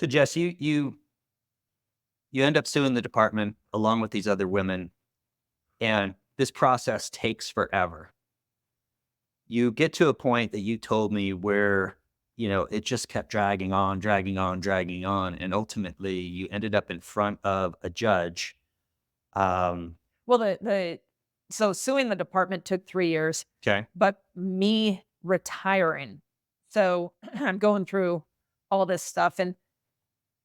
So Jess, you end up suing the department along with these other women, and this process takes forever. You get to a point that you told me where, it just kept dragging on, dragging on, dragging on, and ultimately you ended up in front of a judge. Um, Well, so suing the department took 3 years, okay. but me retiring. So I'm going through all this stuff, and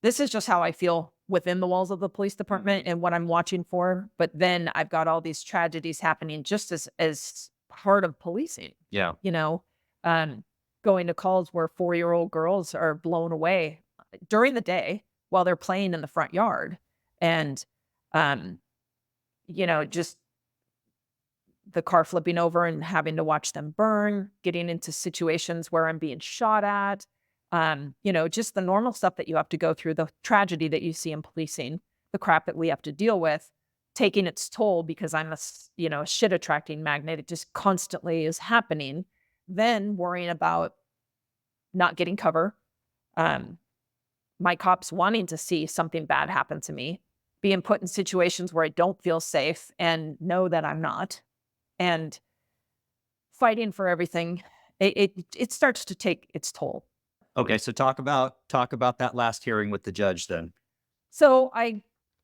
this is just how I feel within the walls of the police department and what I'm watching for. But then I've got all these tragedies happening just as part of policing, Yeah. you know, um, going to calls where 4-year-old girls are blown away during the day while they're playing in the front yard. And, um, just the car flipping over and having to watch them burn, getting into situations where I'm being shot at, just the normal stuff that you have to go through, the tragedy that you see in policing, the crap that we have to deal with, taking its toll because I'm a shit attracting magnet. It just constantly is happening. Then worrying about not getting cover, um, my cops wanting to see something bad happen to me, being put in situations where I don't feel safe and know that I'm not, and fighting for everything. It starts to take its toll. Okay. So talk about that last hearing with the judge then. So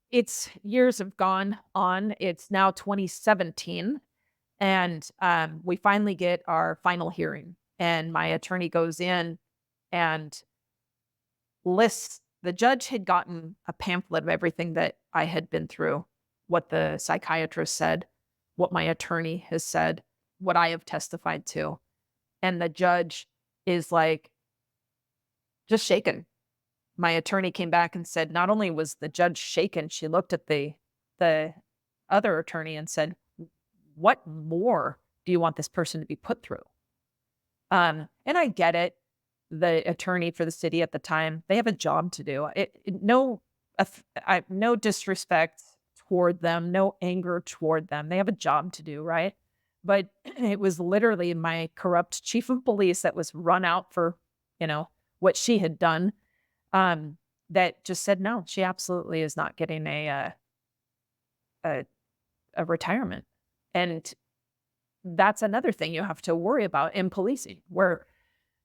it's years have gone on. It's now 2017, and we finally get our final hearing. And my attorney goes in and lists. The judge had gotten a pamphlet of everything that I had been through, what the psychiatrist said, what my attorney has said, what I have testified to, and the judge is like just shaken. My attorney came back and said not only was the judge shaken, she looked at the other attorney and said, "What more do you want this person to be put through?" And I get it. The attorney for the city at the time, they have a job to do. No disrespect toward them, no anger toward them. They have a job to do, right? But it was literally my corrupt chief of police that was run out for, what she had done, that just said, "No, she absolutely is not getting a a retirement." And that's another thing you have to worry about in policing, where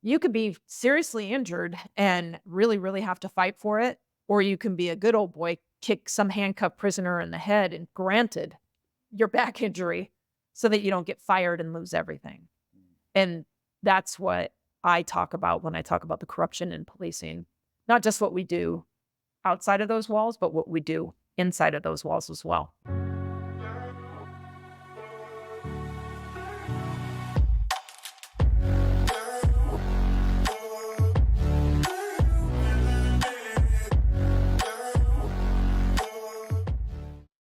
you could be seriously injured and really, really have to fight for it, or you can be a good old boy, kick some handcuffed prisoner in the head and granted your back injury so that you don't get fired and lose everything. And that's what I talk about when I talk about the corruption in policing. Not just what we do outside of those walls, but what we do inside of those walls as well.